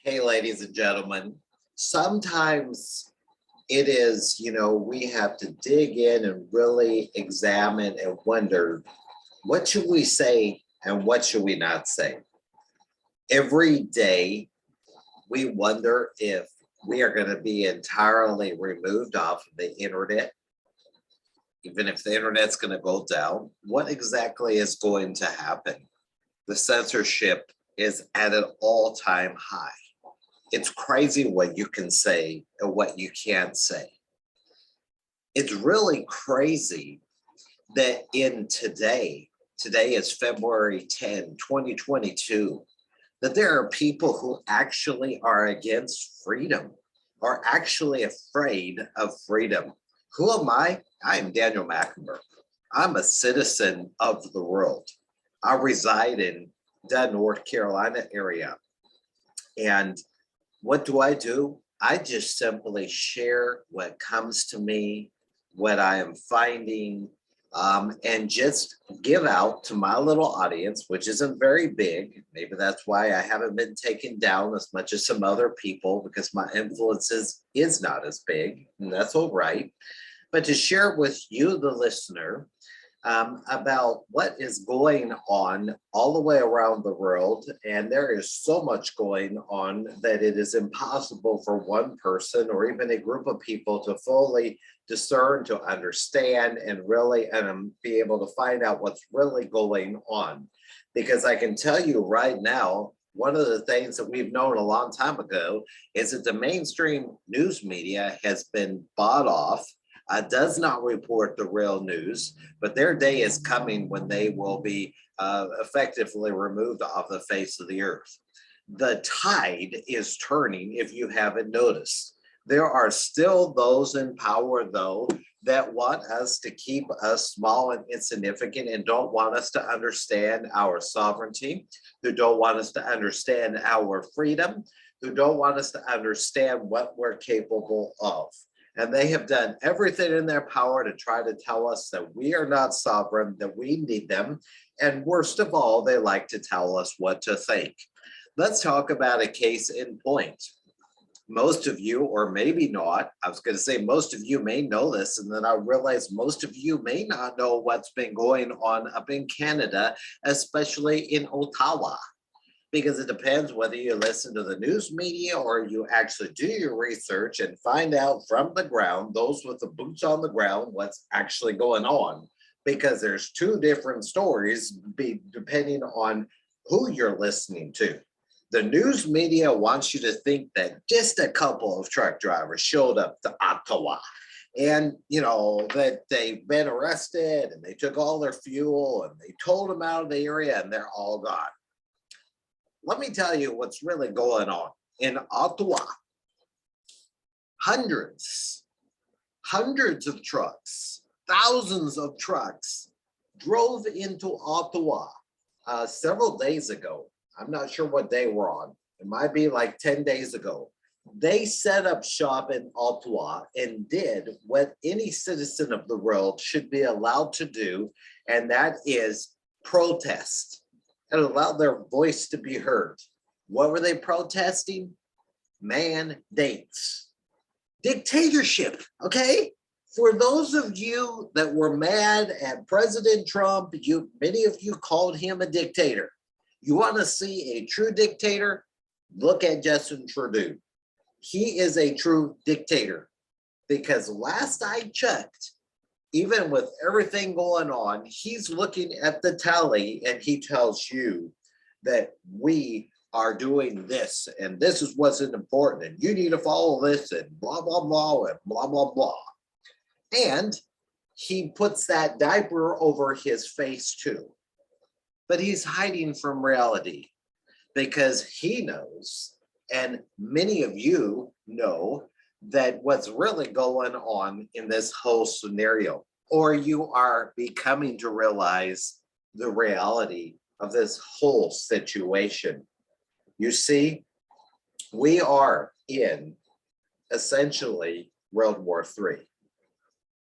Hey, ladies and gentlemen, sometimes it is, we have to dig in and really examine and wonder what should we say and what should we not say. Every day, we wonder if we are going to be entirely removed off of the internet, even if the internet's going to go down. What exactly is going to happen? The censorship is at an all-time high. It's crazy what you can say and what you can't say. It's really crazy that today is February 10, 2022, that there are people who actually are against freedom, are actually afraid of freedom. Who am I? I'm Daniel Mackenberg. I'm a citizen of the world. I reside in the North Carolina area. And what do? I just simply share what comes to me, what I am finding, and just give out to my little audience, which isn't very big. Maybe that's why I haven't been taken down as much as some other people, because my influence is not as big, and that's all right. But to share with you, the listener, about what is going on all the way around the world. And there is so much going on that it is impossible for one person or even a group of people to fully discern, to understand, and really be able to find out what's really going on. Because I can tell you right now, one of the things that we've known a long time ago is that the mainstream news media has been bought off, does not report the real news, but their day is coming when they will be effectively removed off the face of the earth. The tide is turning, if you haven't noticed. There are still those in power, though, that want us to keep us small and insignificant and don't want us to understand our sovereignty, who don't want us to understand our freedom, who don't want us to understand what we're capable of. And they have done everything in their power to try to tell us that we are not sovereign, that we need them. And worst of all, they like to tell us what to think. Let's talk about a case in point. Most of you, or maybe not, I was going to say most of you may know this, and then I realized most of you may not know what's been going on up in Canada, especially in Ottawa. Because it depends whether you listen to the news media or you actually do your research and find out from the ground, those with the boots on the ground, what's actually going on. Because there's two different stories depending on who you're listening to. The news media wants you to think that just a couple of truck drivers showed up to Ottawa and, that they've been arrested and they took all their fuel and they towed them out of the area and they're all gone. Let me tell you what's really going on. In Ottawa, hundreds of trucks, thousands of trucks drove into Ottawa several days ago. I'm not sure what day we're on. It might be like 10 days ago. They set up shop in Ottawa and did what any citizen of the world should be allowed to do, and that is protest. And allowed their voice to be heard. What were they protesting? Mandates. Dictatorship, okay? For those of you that were mad at President Trump, many of you called him a dictator. You want to see a true dictator? Look at Justin Trudeau. He is a true dictator because last I checked, even with everything going on, he's looking at the tally and he tells you that we are doing this and this is what's important and you need to follow this and blah, blah, blah, and blah, blah, blah. And he puts that diaper over his face too. But he's hiding from reality because he knows, and many of you know, that what's really going on in this whole scenario, or you are becoming to realize the reality of this whole situation. You see, we are in essentially World War III,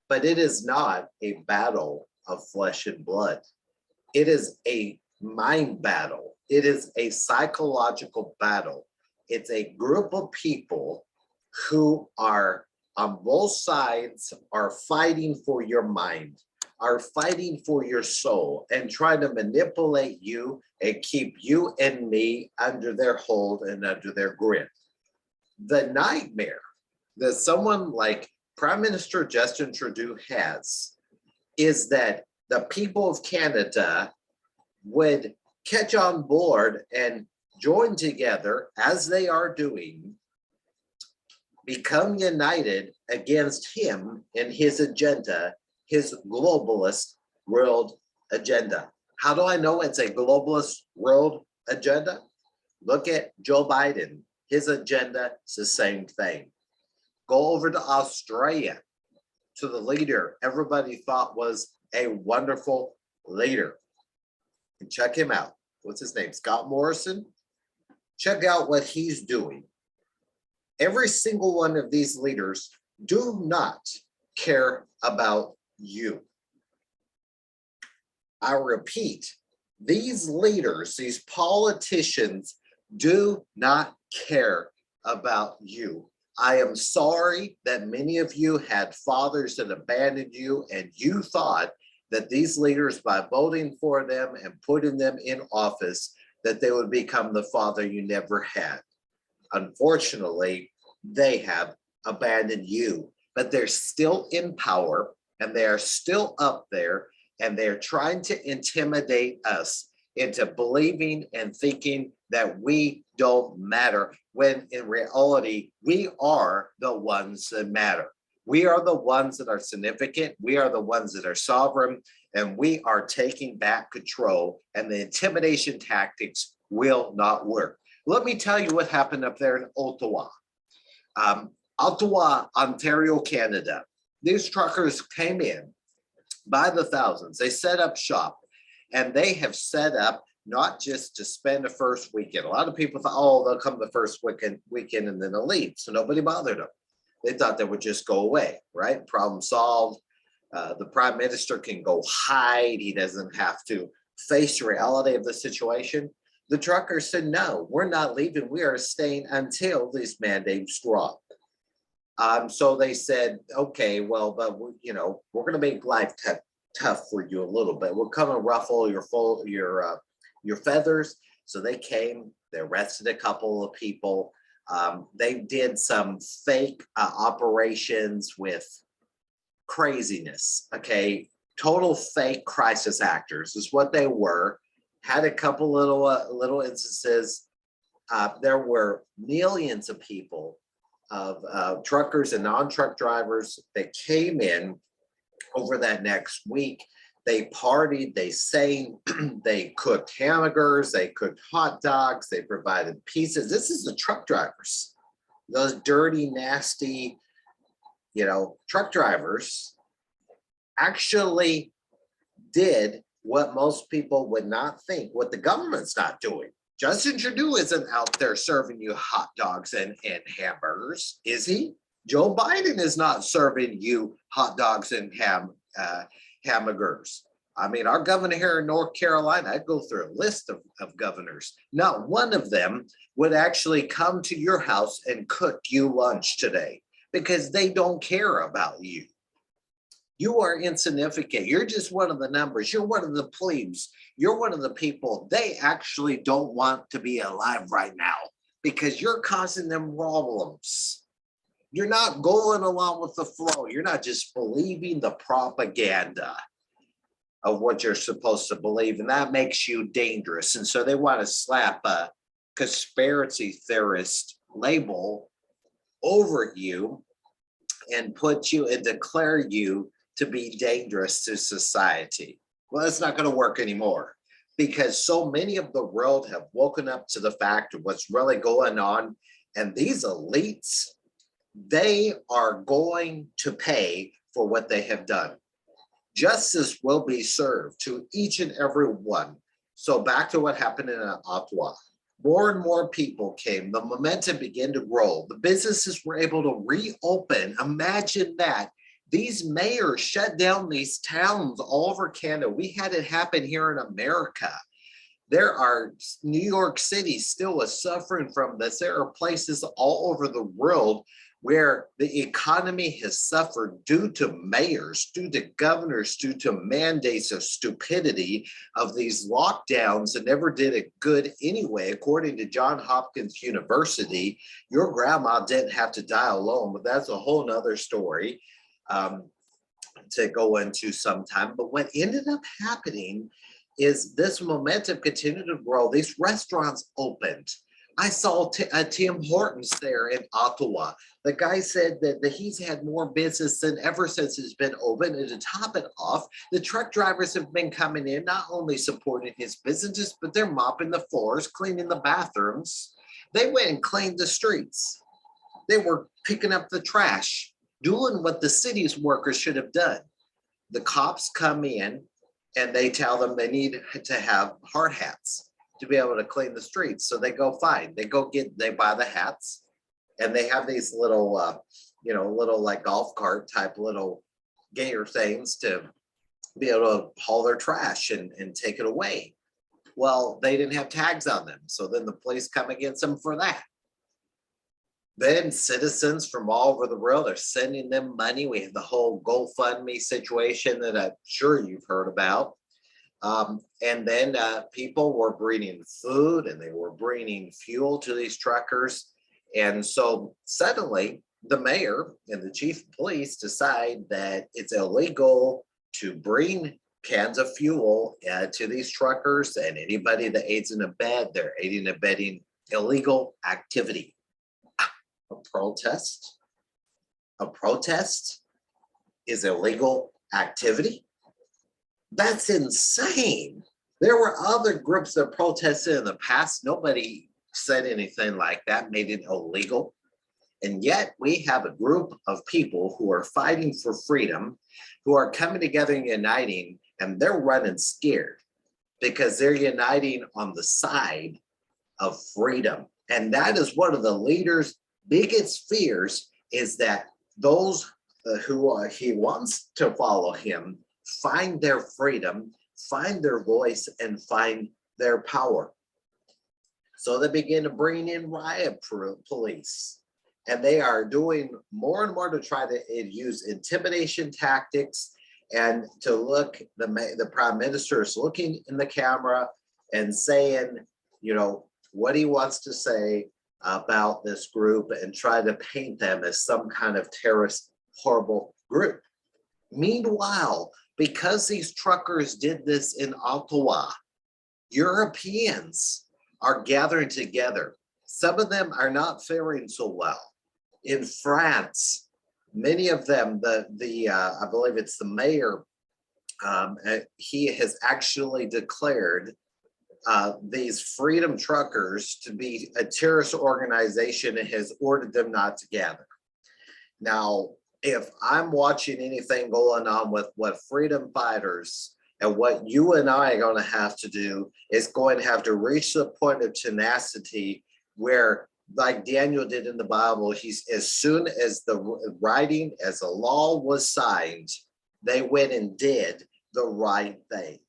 but it is not a battle of flesh and blood. It is a mind battle. It is a psychological battle It's a group of people who are on both sides, are fighting for your mind, are fighting for your soul, and trying to manipulate you and keep you and me under their hold and under their grip. The nightmare that someone like Prime Minister Justin Trudeau has is that the people of Canada would catch on board and join together, as they are doing, become united against him and his agenda, his globalist world agenda. How do I know it's a globalist world agenda? Look at Joe Biden. His agenda is the same thing. Go over to Australia, to the leader everybody thought was a wonderful leader. And check him out. What's his name? Scott Morrison. Check out what he's doing. Every single one of these leaders do not care about you. I repeat, these leaders, these politicians do not care about you. I am sorry that many of you had fathers that abandoned you, and you thought that these leaders, by voting for them and putting them in office, that they would become the father you never had. Unfortunately, they have abandoned you, but they're still in power and they are still up there, and they're trying to intimidate us into believing and thinking that we don't matter, when in reality, we are the ones that matter. We are the ones that are significant. We are the ones that are sovereign, and we are taking back control, and the intimidation tactics will not work. Let me tell you what happened up there in Ottawa. Ottawa, Ontario, Canada. These truckers came in by the thousands. They set up shop, and they have set up not just to spend the first weekend. A lot of people thought, oh, they'll come the first weekend and then they'll leave. So nobody bothered them. They thought they would just go away, right? Problem solved. The prime minister can go hide. He doesn't have to face the reality of the situation. The truckers said, no, we're not leaving. We are staying until these mandates drop. So they said, okay, well, but we're going to make life tough for you a little bit. We'll come and ruffle your feathers. So they came, they arrested a couple of people. They did some fake operations with craziness. Okay, total fake crisis actors is what they were. Had a couple little instances. There were millions of people, of truckers and non-truck drivers that came in over that next week. They partied, they sang, they cooked hamburgers, they cooked hot dogs, they provided pizzas. This is the truck drivers, those dirty, nasty, truck drivers actually did what most people would not think, what the government's not doing. Justin Trudeau isn't out there serving you hot dogs and hamburgers, is he? Joe Biden is not serving you hot dogs and hamburgers. I mean, our governor here in North Carolina, I'd go through a list of governors. Not one of them would actually come to your house and cook you lunch today, because they don't care about you. You are insignificant. You're just one of the numbers. You're one of the plebes. You're one of the people they actually don't want to be alive right now, because you're causing them problems. You're not going along with the flow. You're not just believing the propaganda of what you're supposed to believe, and that makes you dangerous. And so they want to slap a conspiracy theorist label over you and put you and declare you to be dangerous to society. Well, that's not going to work anymore, because so many of the world have woken up to the fact of what's really going on. And these elites, they are going to pay for what they have done. Justice will be served to each and every one. So back to what happened in Ottawa. More and more people came. The momentum began to grow. The businesses were able to reopen. Imagine that. These mayors shut down these towns all over Canada. We had it happen here in America. There are New York City still is suffering from this. There are places all over the world where the economy has suffered due to mayors, due to governors, due to mandates of stupidity of these lockdowns that never did it good anyway. According to Johns Hopkins University, your grandma didn't have to die alone, but that's a whole nother story to go into sometime. But what ended up happening is this momentum continued to grow. These restaurants opened. I saw Tim Hortons there in Ottawa. The guy said that he's had more business than ever since it's been open. And to top it off, the truck drivers have been coming in, not only supporting his businesses, but they're mopping the floors, cleaning the bathrooms. They went and cleaned the streets. They were picking up the trash, doing what the city's workers should have done. The cops come in and they tell them they need to have hard hats to be able to clean the streets. So they go find, they buy the hats, and they have these little, little like golf cart type little gator things to be able to haul their trash and take it away. Well, they didn't have tags on them. So then the police come against them for that. Then citizens from all over the world are sending them money. We have the whole GoFundMe situation that I'm sure you've heard about. And then people were bringing food and they were bringing fuel to these truckers. And so suddenly the mayor and the chief of police decide that it's illegal to bring cans of fuel to these truckers, and anybody that aids and abet, they're aiding and abetting illegal activity. A protest is illegal activity? That's insane. There were other groups that protested in the past. Nobody said anything like that, made it illegal. And yet we have a group of people who are fighting for freedom, who are coming together and uniting, and they're running scared because they're uniting on the side of freedom. And that is one of the leaders' biggest fears, is that those who he wants to follow him find their freedom, find their voice, and find their power. So they begin to bring in riot police, and they are doing more and more to try to use intimidation tactics, and to look, the prime minister is looking in the camera and saying, what he wants to say about this group and try to paint them as some kind of terrorist, horrible group. Meanwhile, because these truckers did this in Ottawa, Europeans are gathering together. Some of them are not faring so well. In France, many of them, I believe it's the mayor, he has actually declared these freedom truckers to be a terrorist organization and has ordered them not to gather. Now, if I'm watching anything going on with what freedom fighters and what you and I are going to have to do, is going to have to reach the point of tenacity where, like Daniel did in the Bible, as soon as the law was signed, they went and did the right thing.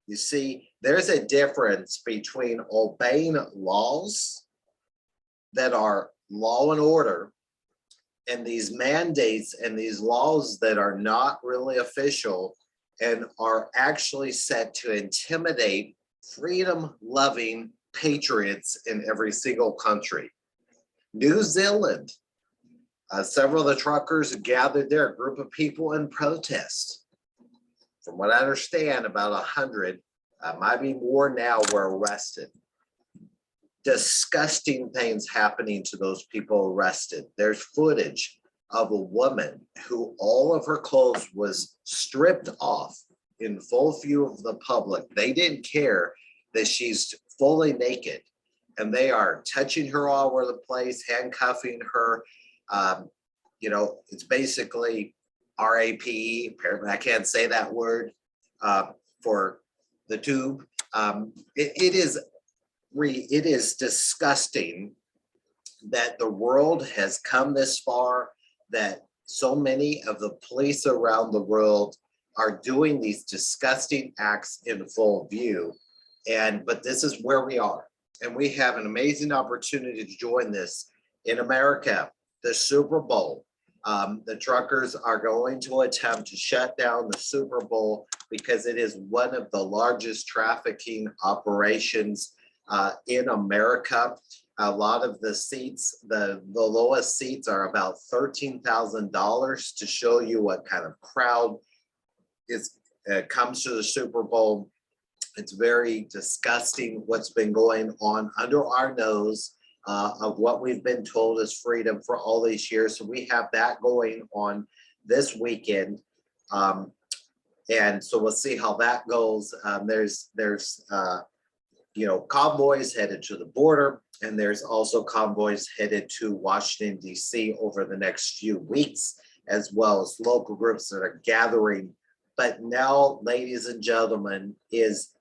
You see, there's a difference between obeying laws that are law and order, and these mandates and these laws that are not really official and are actually set to intimidate freedom-loving patriots in every single country. New Zealand, several of the truckers gathered there, a group of people in protest. From what I understand, about 100, might be more now, were arrested. Disgusting things happening to those people arrested. There's footage of a woman who all of her clothes was stripped off in full view of the public. They didn't care that she's fully naked, and they are touching her all over the place, handcuffing her. It's basically RAPE. Apparently I can't say that word for the tube. It is disgusting that the world has come this far, that so many of the police around the world are doing these disgusting acts in full view. But this is where we are. And we have an amazing opportunity to join this in America, the Super Bowl. The truckers are going to attempt to shut down the Super Bowl because it is one of the largest trafficking operations in America. A lot of the seats, the lowest seats are about $13,000 to show you what kind of crowd comes to the Super Bowl. It's very disgusting what's been going on under our nose of what we've been told is freedom for all these years. So we have that going on this weekend. And so we'll see how that goes. There's convoys headed to the border, and there's also convoys headed to Washington, D.C. over the next few weeks, as well as local groups that are gathering. But now, ladies and gentlemen, is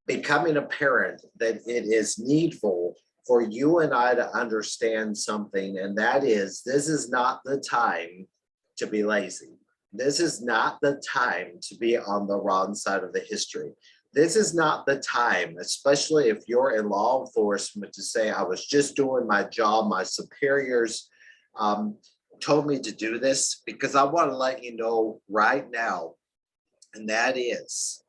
becoming apparent that it is needful for you and I to understand something, and that is, this is not the time to be lazy. This is not the time to be on the wrong side of the history. This is not the time, especially if you're in law enforcement, to say, I was just doing my job, my superiors told me to do this, because I want to let you know right now, and that is,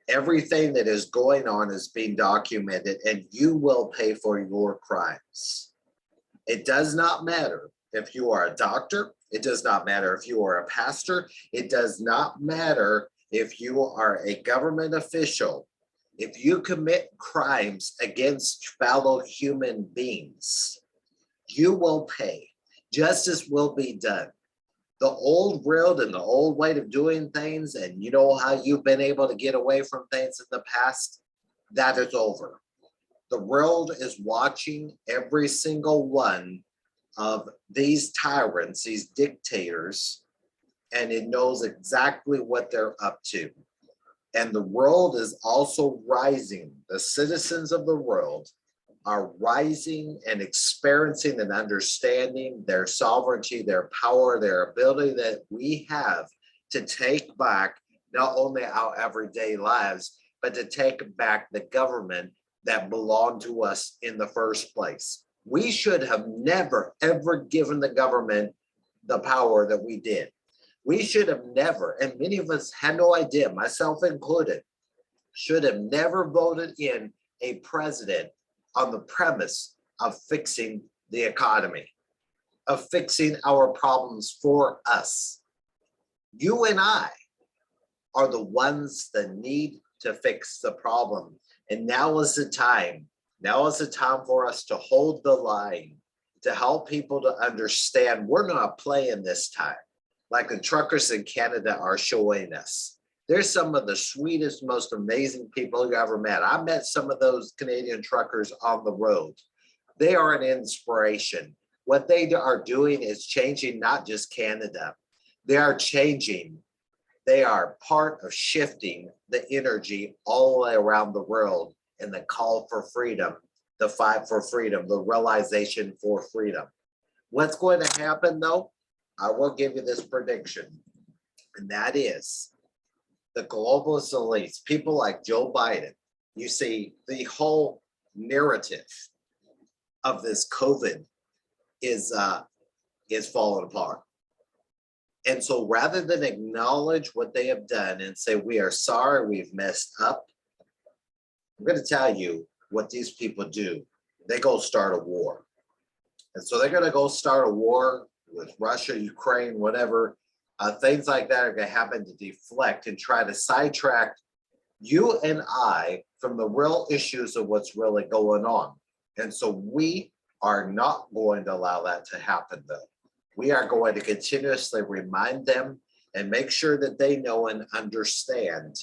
everything that is going on is being documented, and you will pay for your crimes. It does not matter if you are a doctor. It does not matter if you are a pastor. It does not matter if you are a government official. If you commit crimes against fellow human beings, you will pay. Justice will be done. The old world and the old way of doing things, and you know how you've been able to get away from things in the past, that is over. The world is watching every single one of these tyrants, these dictators, and it knows exactly what they're up to. And the world is also rising. The citizens of the world are rising and experiencing and understanding their sovereignty, their power, their ability that we have to take back not only our everyday lives, but to take back the government that belonged to us in the first place. We should have never, ever given the government the power that we did. We should have never, and many of us had no idea, myself included, should have never voted in a president on the premise of fixing the economy, of fixing our problems for us. You and I are the ones that need to fix the problem. And now is the time. Now is the time for us to hold the line, to help people to understand we're not playing this time, like the truckers in Canada are showing us. They're some of the sweetest, most amazing people you ever met. I met some of those Canadian truckers on the road. They are an inspiration. What they are doing is changing not just Canada. They are changing. They are part of shifting the energy all the way around the world in the call for freedom, the fight for freedom, the realization for freedom. What's going to happen though? I will give you this prediction, and that is, the globalist elites, people like Joe Biden, you see the whole narrative of this COVID is falling apart. And so rather than acknowledge what they have done and say, we are sorry, we've messed up, I'm going to tell you what these people do. They go start a war. And so they're going to go start a war with Russia, Ukraine, whatever. Things like that are going to happen to deflect and try to sidetrack you and I from the real issues of what's really going on. And so we are not going to allow that to happen, though. We are going to continuously remind them and make sure that they know and understand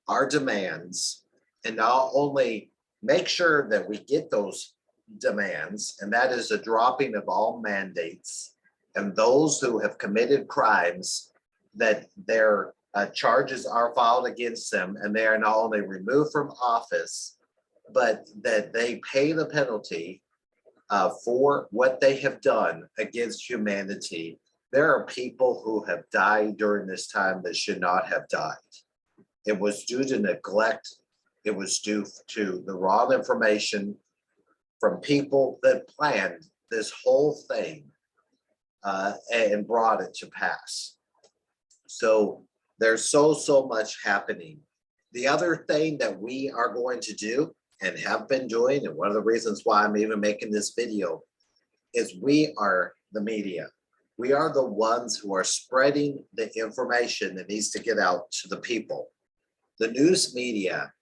our demands, and not only make sure that we get those demands, and that is the dropping of all mandates, and those who have committed crimes, that their charges are filed against them, and they are not only removed from office, but that they pay the penalty for what they have done against humanity. There are people who have died during this time that should not have died. It was due to neglect. it was due to the wrong information from people that planned this whole thing and brought it to pass. So there's so much happening. The other thing that we are going to do and have been doing, and one of the reasons why I'm even making this video, is we are the media. We are the ones who are spreading the information that needs to get out to the people. The news media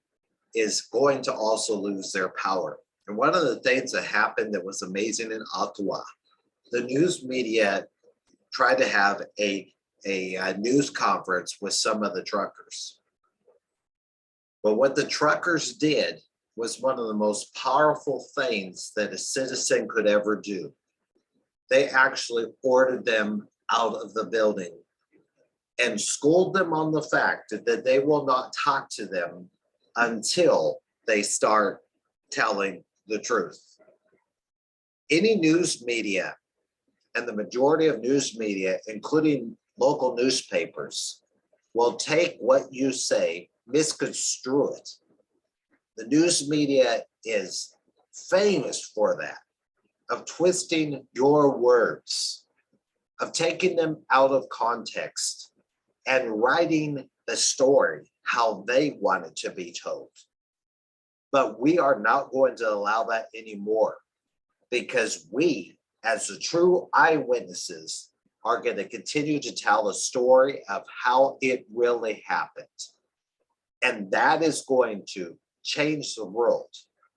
is going to also lose their power. And one of the things that happened that was amazing in Ottawa, the news media tried to have a news conference with some of the truckers. But what the truckers did was one of the most powerful things that a citizen could ever do. They actually ordered them out of the building and schooled them on the fact that they will not talk to them until they start telling the truth. Any news media, and the majority of news media, including local newspapers, will take what you say, misconstrue it. The news media is famous for that, of twisting your words, of taking them out of context and writing the story how they want it to be told. But we are not going to allow that anymore, because we, as the true eyewitnesses, are going to continue to tell the story of how it really happened. And that is going to change the world,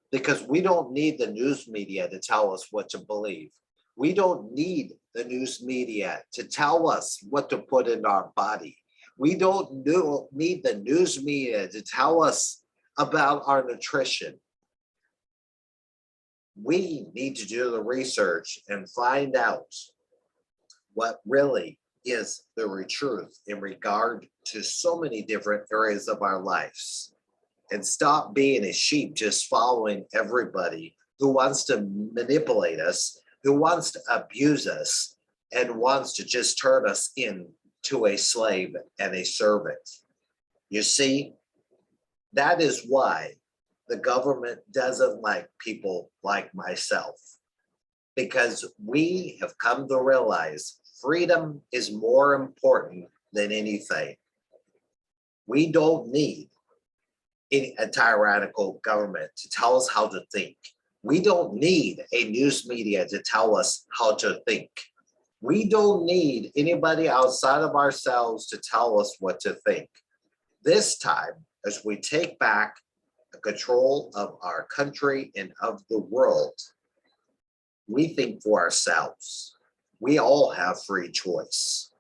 because we don't need the news media to tell us what to believe. We don't need the news media to tell us what to put in our body. We don't need the news media to tell us about our nutrition. We need to do the research and find out what really is the truth in regard to so many different areas of our lives, and stop being a sheep just following everybody who wants to manipulate us, who wants to abuse us, and wants to just turn us into a slave and a servant. You see, that is why the government doesn't like people like myself, because we have come to realize freedom is more important than anything. We don't need a tyrannical government to tell us how to think. We don't need a news media to tell us how to think. We don't need anybody outside of ourselves to tell us what to think. This time, as we take back the control of our country and of the world, we think for ourselves. We all have free choice.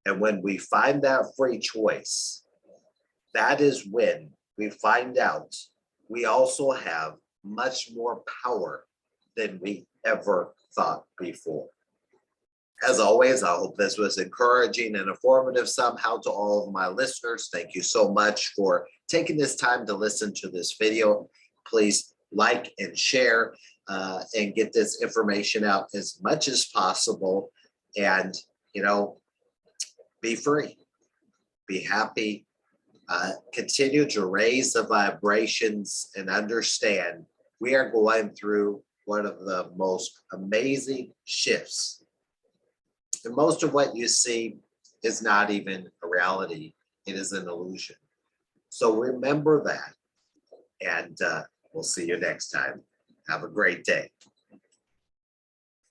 And when we find that free choice, that is when we find out we also have much more power than we ever thought before. As always, I hope this was encouraging and informative somehow to all of my listeners. Thank you so much for taking this time to listen to this video. Please like and share and get this information out as much as possible. And, be free, be happy, continue to raise the vibrations and understand we are going through one of the most amazing shifts. And most of what you see is not even a reality. It is an illusion. So remember that. And we'll see you next time. Have a great day.